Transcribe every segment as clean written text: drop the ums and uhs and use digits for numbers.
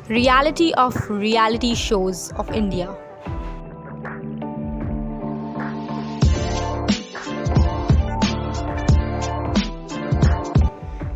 Reality of reality shows of India.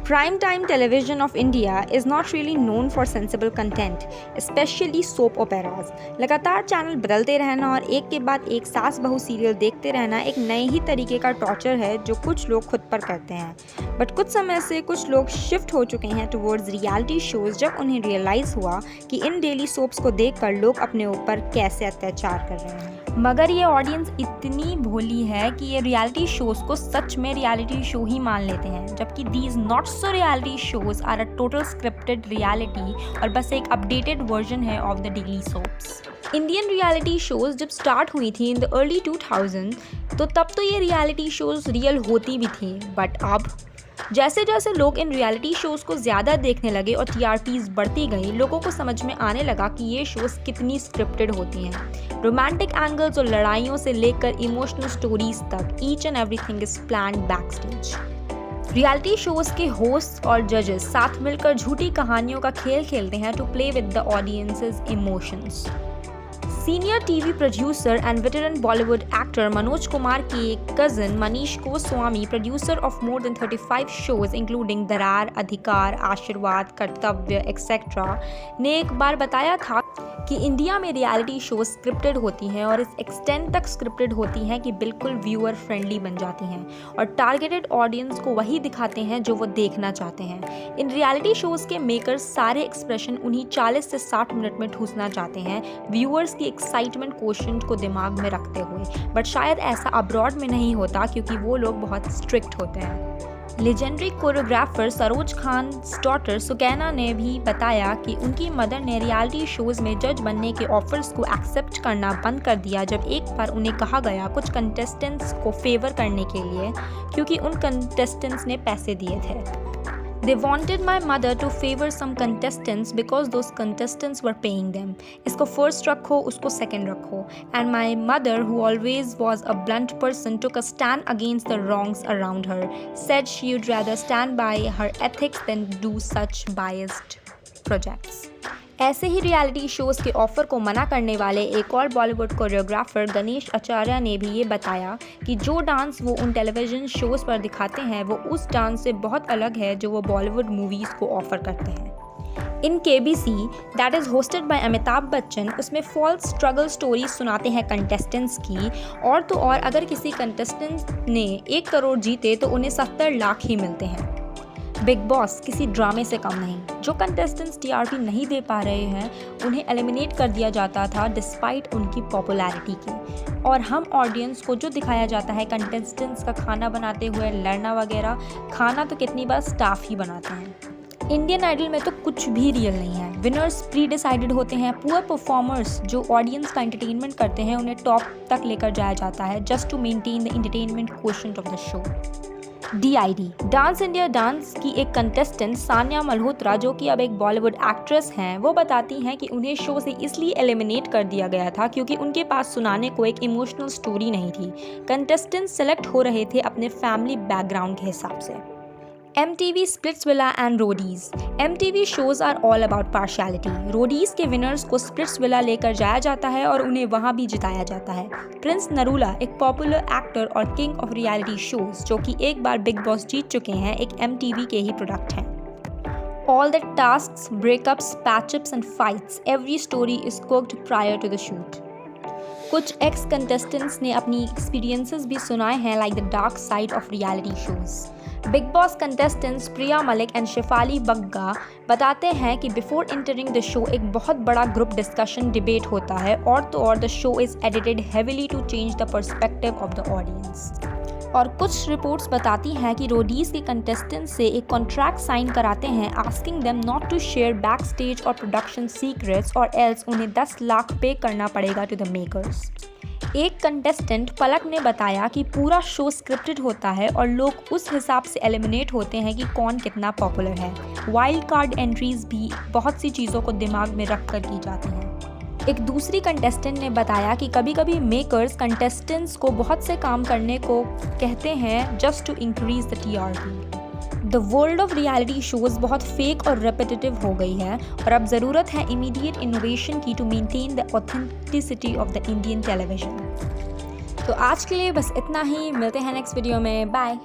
Primetime television of India is not really known for sensible content, especially soap operas. लगातार channel बदलते रहना और एक के बाद एक सास बहू सीरियल देखते रहना एक नए ही तरीके का टॉर्चर है जो कुछ लोग खुद पर करते हैं। बट कुछ समय से कुछ लोग शिफ्ट हो चुके हैं टुवर्ड्स रियलिटी शोज जब उन्हें रियलाइज़ हुआ कि इन डेली सोप्स को देखकर लोग अपने ऊपर कैसे अत्याचार कर रहे हैं। मगर ये ऑडियंस इतनी भोली है कि ये रियलिटी शोज को सच में रियलिटी शो ही मान लेते हैं, जबकि these not so reality shows are a total scripted reality और बस एक अपडेटेड वर्जन है of the daily soaps. Indian reality shows जब स्टार्ट हुई थी इन द अर्ली 2000 तो तब तो ये रियलिटी शोज रियल होती भी थी, बट अब जैसे जैसे लोग इन रियलिटी शोज को ज़्यादा देखने लगे और टीआरपीज़ बढ़ती गई, लोगों को समझ में आने लगा कि ये शोज कितनी स्क्रिप्टेड होती हैं। रोमांटिक एंगल्स और लड़ाइयों से लेकर इमोशनल स्टोरीज तक each and everything is planned back stage. Reality shows के होस्ट और जजेस साथ मिलकर झूठी कहानियों का खेल खेलते हैं to play with the audiences emotions. Senior TV producer and veteran Bollywood actor Manoj Kumar के एक cousin Manish Goswami, producer of more than 35 shows including Daraar, Adhikaar, आशीर्वाद, कर्तव्य एक्सेट्रा, ने एक बार बताया था कि इंडिया में रियलिटी शोज स्क्रिप्टेड होती हैं और इस एक्सटेंट तक स्क्रिप्टेड होती हैं कि बिल्कुल व्यूअर फ्रेंडली बन जाती हैं और टारगेटेड ऑडियंस को वही दिखाते हैं जो वो देखना चाहते हैं। इन रियलिटी शोज के मेकर्स सारे एक्सप्रेशन उन्हीं 40 से 60 मिनट में ठूसना चाहते हैं, व्यूअर्स की एक्साइटमेंट कोशेंट को दिमाग में रखते हुए। बट शायद ऐसा अब्रॉड में नहीं होता क्योंकि वो लोग बहुत स्ट्रिक्ट होते हैं। Legendary choreographer Saroj Khan daughter Sukaina ने भी बताया कि उनकी मदर ने रियलिटी शोज में जज बनने के ऑफर्स को एक्सेप्ट करना बंद कर दिया जब एक बार उन्हें कहा गया कुछ कंटेस्टेंट्स को फेवर करने के लिए, क्योंकि उन कंटेस्टेंट्स ने पैसे दिए थे। They wanted my mother to favor some contestants because those contestants were paying them. इसको first रखो, उसको second रखो. And my mother, who always was a blunt person, took a stand against the wrongs around her. Said she'd rather stand by her ethics than do such biased projects. ऐसे ही reality shows के offer को मना करने वाले एक और Bollywood choreographer Ganesh Acharya ने भी ये बताया कि जो डांस वो उन टेलीविजन शोज पर दिखाते हैं वो उस डांस से बहुत अलग है जो वो बॉलीवुड मूवीज़ को ऑफर करते हैं। इन KBC that is hosted by Amitabh Bachchan, उसमें फॉल्स स्ट्रगल स्टोरीज सुनाते हैं कंटेस्टेंट्स की, और तो और अगर किसी कंटेस्टेंट ने 1 करोड़ जीते तो उन्हें 70 लाख ही मिलते हैं। बिग बॉस किसी ड्रामे से कम नहीं। जो कंटेस्टेंट्स टीआरपी नहीं दे पा रहे हैं उन्हें एलिमिनेट कर दिया जाता था डिस्पाइट उनकी पॉपुलैरिटी के, और हम ऑडियंस को जो दिखाया जाता है कंटेस्टेंट्स का खाना बनाते हुए लड़ना वगैरह, खाना तो कितनी बार स्टाफ ही बनाते हैं। इंडियन आइडल में तो कुछ भी रियल नहीं है। विनर्स प्री डिसाइडेड होते हैं। पुअर परफॉर्मर्स जो ऑडियंस का एंटरटेनमेंट करते हैं उन्हें टॉप तक लेकर जाया जाता है just to maintain the entertainment quotient of the show. DID dance India dance की एक कंटेस्टेंट सान्या मल्होत्रा, जो कि अब एक बॉलीवुड एक्ट्रेस हैं, वो बताती हैं कि उन्हें शो से इसलिए एलिमिनेट कर दिया गया था क्योंकि उनके पास सुनाने को एक इमोशनल स्टोरी नहीं थी। कंटेस्टेंट सेलेक्ट हो रहे थे अपने फैमिली बैकग्राउंड के हिसाब से। MTV Splitsvilla and Roadies. MTV shows are all about partiality. Roadies के विनर्स को Splitsvilla लेकर जाया जाता है और उन्हें वहाँ भी जिताया जाता है। प्रिंस नरूला एक पॉपुलर एक्टर और किंग ऑफ रियलिटी शोज जो कि एक बार बिग बॉस जीत चुके हैं, एक MTV के ही प्रोडक्ट हैं। All the tasks, breakups, patchups and fights, every story is cooked prior to the shoot. कुछ एक्स कंटेस्टेंट्स ने अपनी एक्सपीरियंसेस भी सुनाए हैं like the dark side of reality shows. Bigg Boss contestants Priya Malik and Shefali Bagga बताते हैं कि बिफोर एंटरिंग द शो एक बहुत बड़ा ग्रुप डिस्कशन डिबेट होता है, और तो और the show is edited heavily to change the perspective of the audience. और कुछ रिपोर्ट्स बताती हैं कि रोडीज के कंटेस्टेंट्स से एक कॉन्ट्रैक्ट साइन कराते हैं asking them not to share back stage और प्रोडक्शन सीक्रेट्स और एल्स उन्हें 10 लाख पे करना पड़ेगा टू द मेकर्स। एक कंटेस्टेंट पलक ने बताया कि पूरा शो स्क्रिप्टेड होता है और लोग उस हिसाब से एलिमिनेट होते हैं कि कौन कितना पॉपुलर है। वाइल्ड कार्ड एंट्रीज भी बहुत सी चीज़ों को दिमाग में रख कर की जाती हैं। एक दूसरी कंटेस्टेंट ने बताया कि कभी कभी मेकर्स कंटेस्टेंट्स को बहुत से काम करने को कहते हैं just to increase the TRP। The world of reality shows बहुत फेक और रेपिटेटिव हो गई है और अब ज़रूरत है इमीडिएट इनोवेशन की to maintain the authenticity of the Indian television. तो आज के लिए बस इतना ही, मिलते हैं नेक्स्ट वीडियो में, बाय।